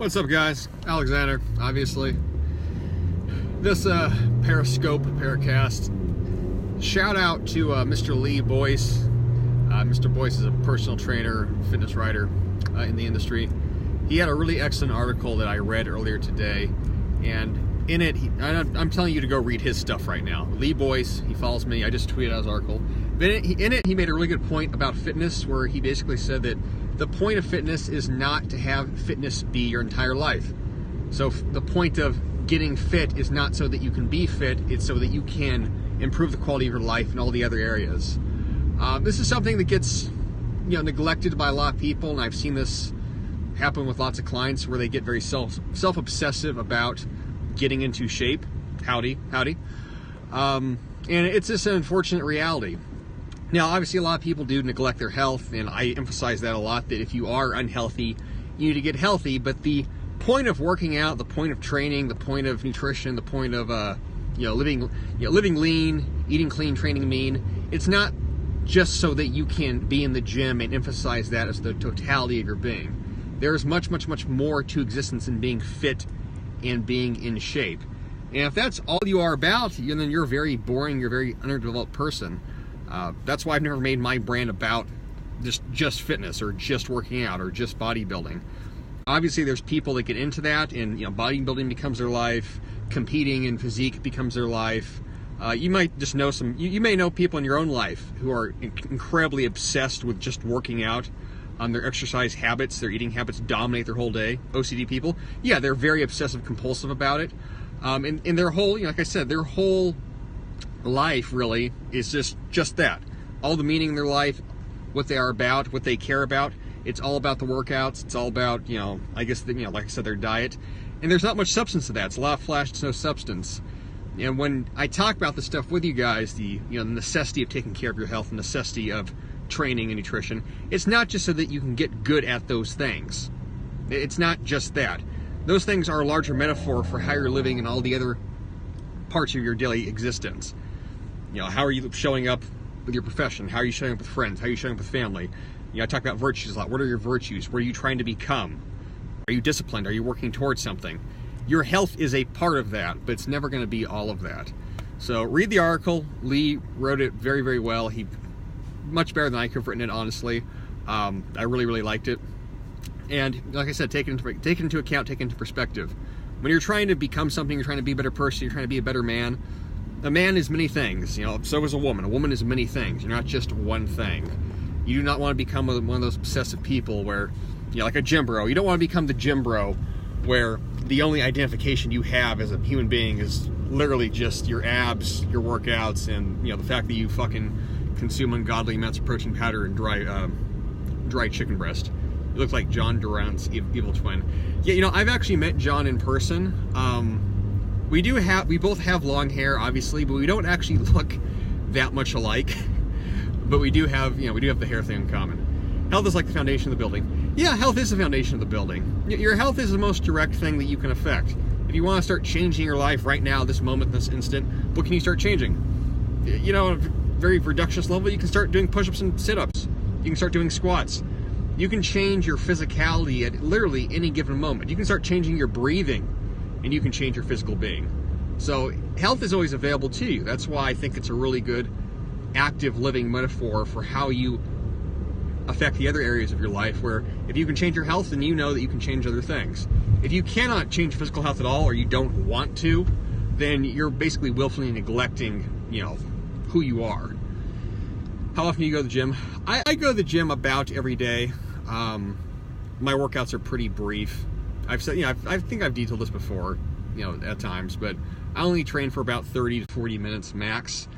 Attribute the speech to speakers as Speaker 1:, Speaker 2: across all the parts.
Speaker 1: What's up, guys? Alexander, obviously. This Periscope, Paracast. Shout out to Mr. Lee Boyce. Mr. Boyce is a personal trainer, fitness writer in the industry. He had a really excellent article that I read earlier today, and in it, I'm telling you to go read his stuff right now. Lee Boyce, he follows me. I just tweeted out his article. But in it, he made a really good point about fitness, where he basically said that the point of fitness is not to have fitness be your entire life. So the point of getting fit is not so that you can be fit, it's so that you can improve the quality of your life in all the other areas. This is something that gets neglected by a lot of people, and I've seen this happen with lots of clients where they get very self-obsessive about getting into shape. Howdy. And it's just an unfortunate reality. Now, obviously, a lot of people do neglect their health, and I emphasize that a lot, that if you are unhealthy, you need to get healthy. But the point of working out, the point of training, the point of nutrition, the point of living lean, eating clean, training mean, it's not just so that you can be in the gym and emphasize that as the totality of your being. There is much, much, much more to existence in being fit and being in shape. And if that's all you are about, then you're very boring, you're a very underdeveloped person. That's why I've never made my brand about just fitness or just working out or just bodybuilding. Obviously, there's people that get into that, and bodybuilding becomes their life, competing in physique becomes their life. You might just know you may know people in your own life who are incredibly obsessed with just working out. Their exercise habits, their eating habits dominate their whole day. OCD people, yeah, they're very obsessive compulsive about it. And their whole, like I said, their whole life really is just that. All the meaning in their life, what they are about, what they care about, it's all about the workouts. It's all about, I guess, like I said, their diet. And there's not much substance to that. It's a lot of flash, it's no substance. And when I talk about this stuff with you guys, the necessity of taking care of your health, the necessity of training and nutrition, it's not just so that you can get good at those things. It's not just that. Those things are a larger metaphor for how you're living in all the other parts of your daily existence. How are you showing up with your profession? How are you showing up with friends? How are you showing up with family? I talk about virtues a lot. What are your virtues? What are you trying to become? Are you disciplined? Are you working towards something? Your health is a part of that, but it's never going to be all of that. So read the article. Lee wrote it very, very well. He much better than I could have written it, honestly. I really, really liked it. And like I said, take it into account, take it into perspective. When you're trying to become something, you're trying to be a better person, you're trying to be a better man. A man is many things, so is a woman. A woman is many things. You're not just one thing. You do not want to become one of those obsessive people where, like a gym bro. You don't want to become the gym bro where the only identification you have as a human being is literally just your abs, your workouts, and the fact that you fucking consume ungodly amounts of protein powder and dry chicken breast. You look like John Durant's evil twin. Yeah, I've actually met John in person. We both have long hair, obviously, but we don't actually look that much alike. But we do have the hair thing in common. Health is like the foundation of the building. Yeah, health is the foundation of the building. Your health is the most direct thing that you can affect. If you want to start changing your life right now, this moment, this instant, what can you start changing? At a very reductious level, you can start doing push-ups and sit-ups. You can start doing squats. You can change your physicality at literally any given moment. You can start changing your breathing, and you can change your physical being. So health is always available to you. That's why I think it's a really good active living metaphor for how you affect the other areas of your life, where if you can change your health, then you know that you can change other things. If you cannot change physical health at all, or you don't want to, then you're basically willfully neglecting, who you are. How often do you go to the gym? I go to the gym about every day. My workouts are pretty brief. I've said, I think I've detailed this before, at times, but I only train for about 30 to 40 minutes max.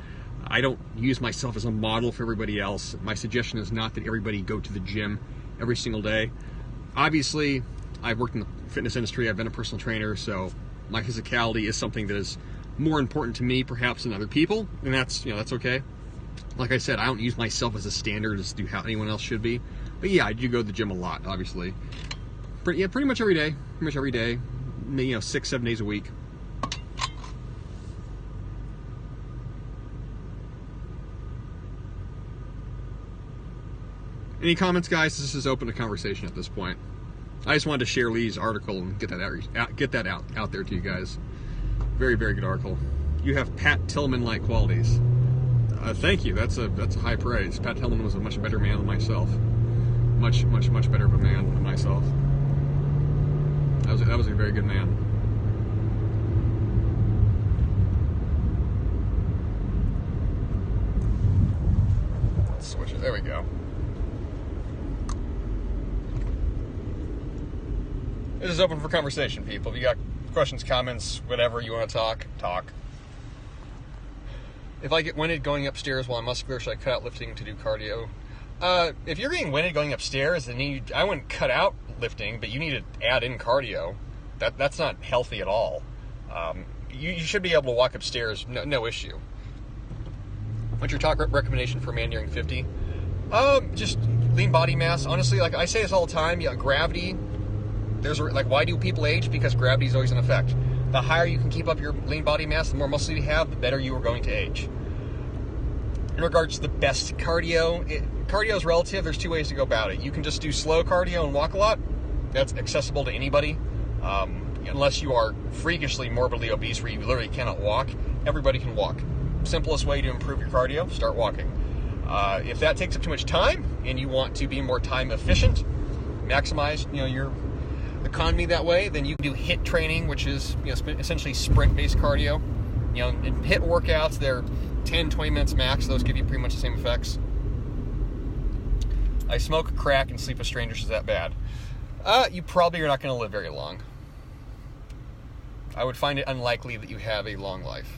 Speaker 1: I don't use myself as a model for everybody else. My suggestion is not that everybody go to the gym every single day. Obviously, I've worked in the fitness industry. I've been a personal trainer, so my physicality is something that is more important to me, perhaps, than other people, and that's okay. Like I said, I don't use myself as a standard as to how anyone else should be. But yeah, I do go to the gym a lot, obviously. Pretty much every day. Pretty much every day. 6-7 days a week. Any comments, guys? This is open to conversation at this point. I just wanted to share Lee's article and get that out there to you guys. Very, very good article. You have Pat Tillman-like qualities. Thank you. That's a high praise. Pat Tillman was a much better man than myself. Much better of a man than myself. That was a very good man. Let's switch it. There we go. This is open for conversation, people. If you got questions, comments, whatever you want to talk. If I get winded going upstairs while I'm muscular, should I cut out lifting to do cardio? If you're getting winded going upstairs, then I wouldn't cut out lifting, but you need to add in cardio. That's not healthy at all. You should be able to walk upstairs, no issue. What's your top recommendation for a man nearing 50? Just lean body mass. Honestly, like I say this all the time, gravity. Why do people age? Because gravity is always in effect. The higher you can keep up your lean body mass, the more muscle you have, the better you are going to age. In regards to the best cardio, cardio is relative. There's two ways to go about it. You can just do slow cardio and walk a lot. That's accessible to anybody. Unless you are freakishly morbidly obese where you literally cannot walk, everybody can walk. Simplest way to improve your cardio, start walking. If that takes up too much time and you want to be more time efficient, maximize your economy that way, then you can do HIIT training, which is essentially sprint-based cardio. In HIIT workouts, they're 10-20 minutes max. Those give you pretty much the same effects. I smoke crack and sleep with strangers. Is that bad? You probably are not going to live very long. I would find it unlikely that you have a long life.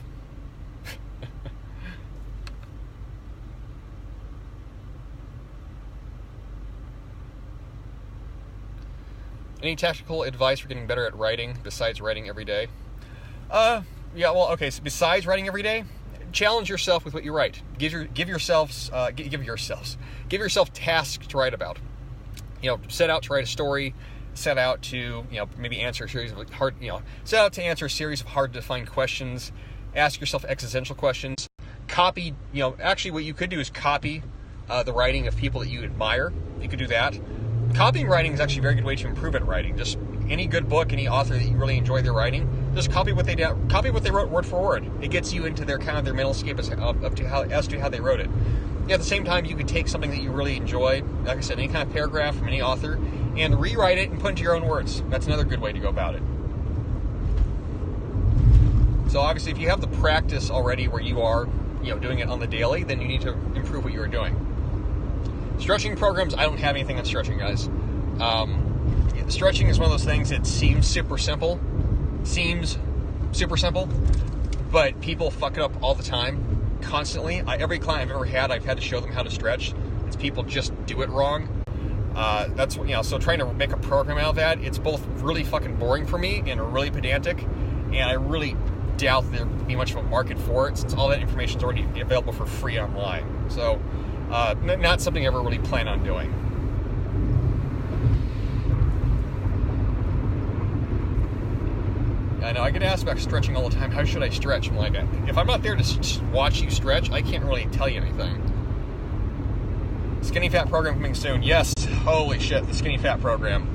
Speaker 1: Any tactical advice for getting better at writing besides writing every day? So besides writing every day, challenge yourself with what you write. Give yourself tasks to write about. Set out to write a story. Set out to maybe answer a series of hard to find questions. Ask yourself existential questions. Copy. Actually, what you could do is copy the writing of people that you admire. You could do that. Copying writing is actually a very good way to improve at writing. Just any good book, any author that you really enjoy their writing, just copy what they wrote word for word. It gets you into their mental scape as to how they wrote it. At the same time, you could take something that you really enjoy, like I said, any kind of paragraph from any author, and rewrite it and put into your own words. That's another good way to go about it. So obviously, if you have the practice already where you are, doing it on the daily, then you need to improve what you're doing. Stretching programs, I don't have anything on stretching, guys. Stretching is one of those things that seems super simple, but people fuck it up all the time, constantly. Every client I've ever had, I've had to show them how to stretch. It's people just do it wrong. So trying to make a program out of that, it's both really fucking boring for me and really pedantic, and I really doubt that there'd be much of a market for it since all that information is already available for free online. So, not something I ever really plan on doing. I know I get asked about stretching all the time. How should I stretch? I'm like, if I'm not there to watch you stretch, I can't really tell you anything. Skinny fat program coming soon. Yes, holy shit, the skinny fat program.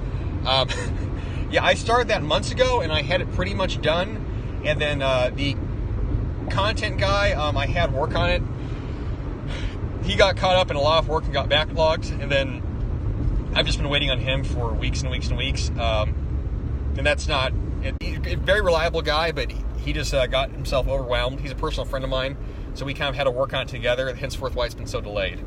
Speaker 1: I started that months ago, and I had it pretty much done. And then the content guy, I had work on it. He got caught up in a lot of work and got backlogged, and then I've just been waiting on him for weeks and weeks and weeks. And that's not a very reliable guy, but he just got himself overwhelmed. He's a personal friend of mine, so we kind of had to work on it together, henceforth why it's been so delayed.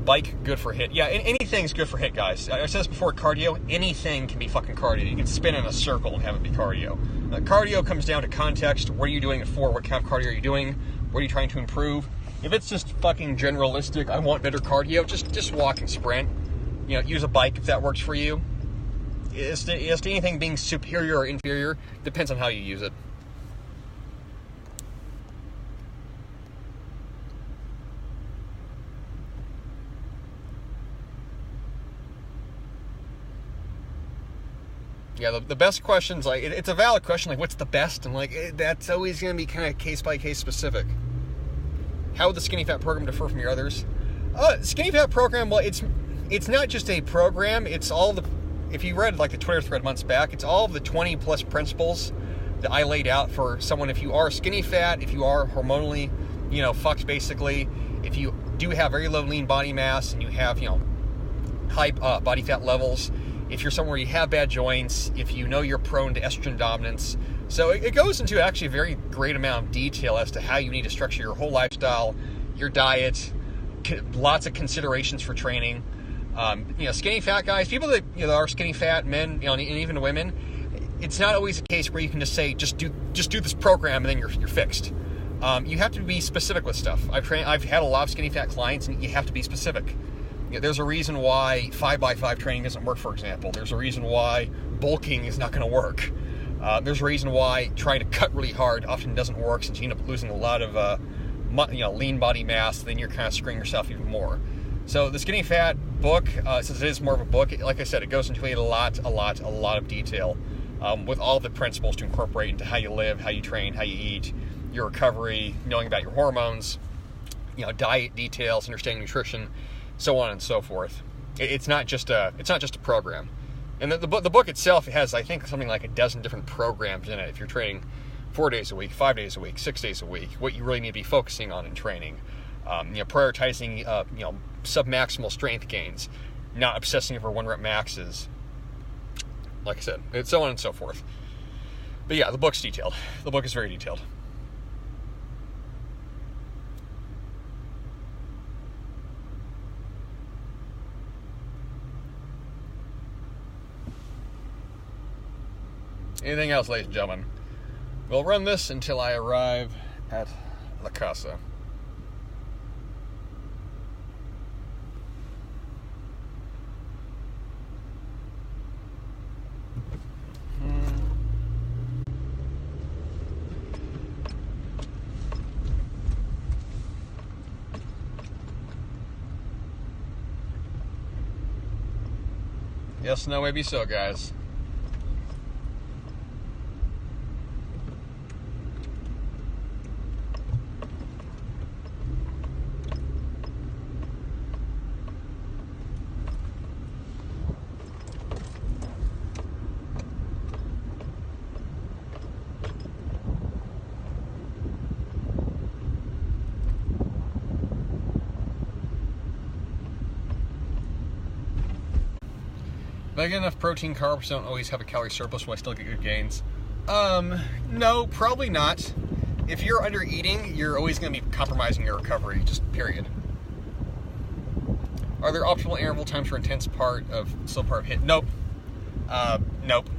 Speaker 1: Bike, good for HIIT. Yeah, anything's good for HIIT, guys. I said this before, cardio, anything can be fucking cardio. You can spin in a circle and have it be cardio. Cardio comes down to context. What are you doing it for? What kind of cardio are you doing? What are you trying to improve? If it's just fucking generalistic, I want better cardio, just walk and sprint. Use a bike if that works for you. As to anything being superior or inferior, depends on how you use it. Yeah, the best questions, it's a valid question, what's the best? And that's always going to be kind of case-by-case specific. How would the skinny fat program differ from your others? Skinny fat program, well, it's not just a program, it's all the if you read like the Twitter thread months back, it's all of the 20 plus principles that I laid out for someone. If you are skinny fat, if you are hormonally, fucked basically, if you do have very low lean body mass and you have, high body fat levels, if you're somewhere you have bad joints, if you know you're prone to estrogen dominance. So it goes into actually a very great amount of detail as to how you need to structure your whole lifestyle, your diet, lots of considerations for training. Skinny fat guys, people that are skinny fat, men, and even women, it's not always a case where you can just say, just do this program and then you're fixed. You have to be specific with stuff. I've had a lot of skinny fat clients, and you have to be specific. There's a reason why 5x5 training doesn't work, for example. There's a reason why bulking is not going to work. There's a reason why trying to cut really hard often doesn't work, since you end up losing a lot of lean body mass. Then you're kind of screwing yourself even more. So the Skinny Fat book, since it is more of a book, like I said, it goes into a lot of detail with all the principles to incorporate into how you live, how you train, how you eat, your recovery, knowing about your hormones, diet details, understanding nutrition, so on and so forth. It's not just a program. And the book itself has, I think, something like a dozen different programs in it. If you're training 4 days a week, 5 days a week, 6 days a week, what you really need to be focusing on in training, prioritizing, submaximal strength gains, not obsessing over 1 rep maxes. Like I said, it's so on and so forth. But yeah, the book's detailed. The book is very detailed. Anything else, ladies and gentlemen? We'll run this until I arrive at La Casa. Yes, no, maybe so, guys. If I get enough protein, carbs don't always have a calorie surplus, will I still get good gains? No, probably not. If you're under eating, you're always going to be compromising your recovery, just period. Are there optimal interval times for intense part of slow part of HIIT? Nope. Nope.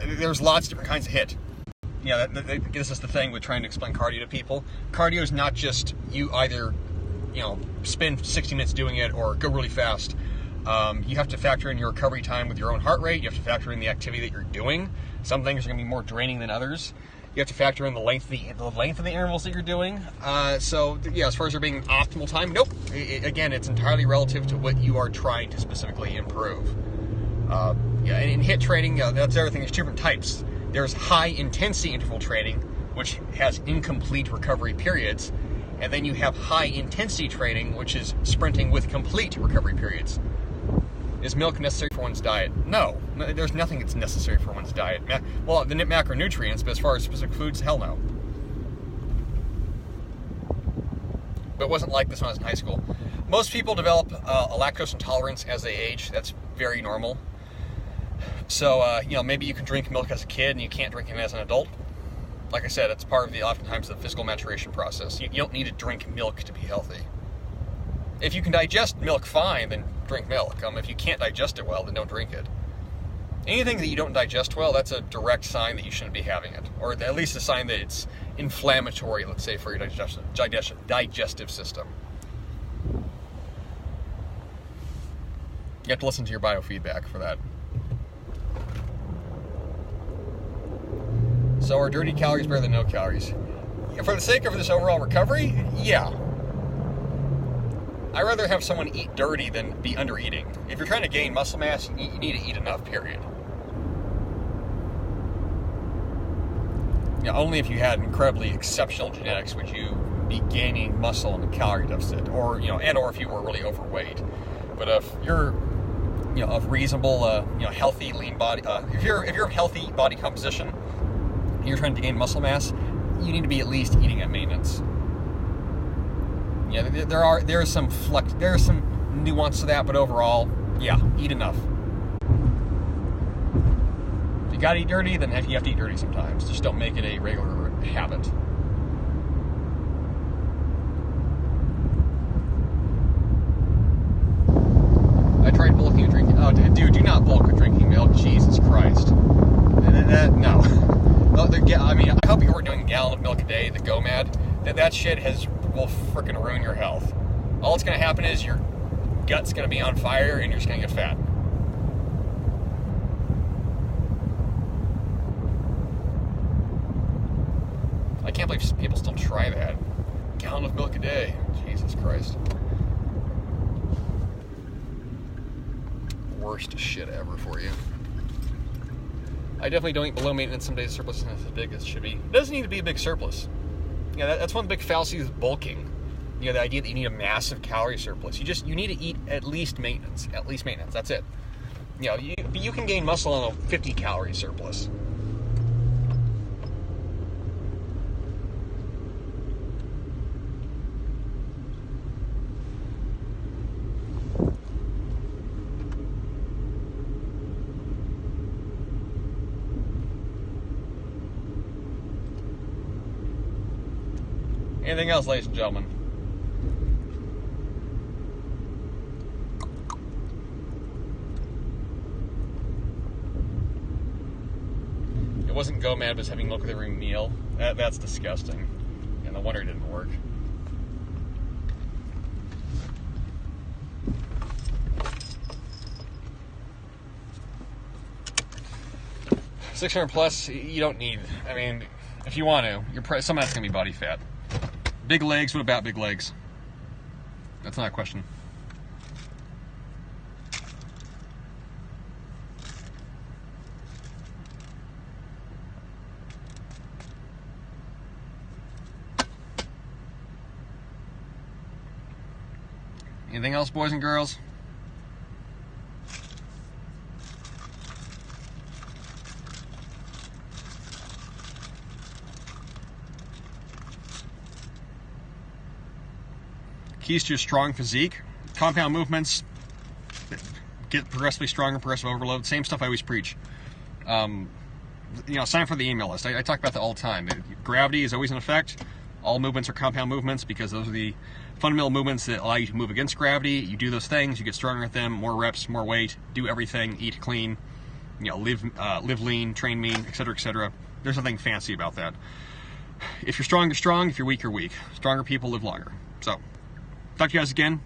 Speaker 1: There's lots of different kinds of HIIT. This is the thing with trying to explain cardio to people. Cardio is not just you either, spend 60 minutes doing it or go really fast. You have to factor in your recovery time with your own heart rate. You have to factor in the activity that you're doing. Some things are going to be more draining than others. You have to factor in the length of the intervals that you're doing. As far as there being optimal time, nope. Again, it's entirely relative to what you are trying to specifically improve. And in HIIT training, that's the other thing. There's 2 different types. There's high intensity interval training, which has incomplete recovery periods. And then you have high intensity training, which is sprinting with complete recovery periods. Is milk necessary for one's diet? No. There's nothing that's necessary for one's diet. Well, the macronutrients, but as far as specific foods, hell no. But it wasn't like this when I was in high school. Most people develop a lactose intolerance as they age. That's very normal. So, maybe you can drink milk as a kid and you can't drink it as an adult. Like I said, it's part of oftentimes the physical maturation process. You don't need to drink milk to be healthy. If you can digest milk fine, then drink milk. If you can't digest it well, then don't drink it. Anything that you don't digest well, that's a direct sign that you shouldn't be having it. Or at least a sign that it's inflammatory, let's say, for your digestive system. You have to listen to your biofeedback for that. So are dirty calories better than no calories? For the sake of this overall recovery, yeah. I'd rather have someone eat dirty than be under eating. If you're trying to gain muscle mass, you need to eat enough, period. Only if you had incredibly exceptional genetics would you be gaining muscle in a calorie deficit, or or if you were really overweight. But if you're of reasonable, healthy, lean body. If you're of healthy body composition, and you're trying to gain muscle mass, you need to be at least eating at maintenance. There is some nuance to that, but overall, yeah, eat enough. If you gotta eat dirty, then you have to eat dirty sometimes. Just don't make it a regular habit. I tried bulking and drinking. Oh, dude, do not bulk with drinking milk. Jesus Christ. No. I mean, I hope you weren't doing a gallon of milk a day, the GOMAD. That shit will frickin' ruin your health. All that's gonna happen is your gut's gonna be on fire and you're just gonna get fat. I can't believe people still try that. A gallon of milk a day. Jesus Christ. Worst shit ever for you. I definitely don't eat below maintenance. Some days the surplus isn't as big as it should be. It doesn't need to be a big surplus. That's one of the big fallacies with bulking. The idea that you need a massive calorie surplus. You need to eat at least maintenance. At least maintenance. That's it. You can gain muscle on a 50 calorie surplus. Anything else, ladies and gentlemen? It wasn't GOMAD, but was having milk with every meal. That's disgusting. And no wonder it didn't work. $600 plus, you don't need. I mean, if you want to, some of that's gonna be body fat. Big legs, what about big legs? That's not a question. Anything else, boys and girls? Keys to a strong physique: compound movements, get progressively stronger, progressive overload, same stuff I always preach. Sign up for the email list. I talk about that all the time. Gravity is always in effect. All movements are compound movements because those are the fundamental movements that allow you to move against gravity. You do those things, you get stronger at them, more reps, more weight, do everything, eat clean, live lean, train mean, etc., etc. There's nothing fancy about that. If you're strong, you're strong. If you're weak, you're weak. Stronger people live longer. So, talk to you guys again.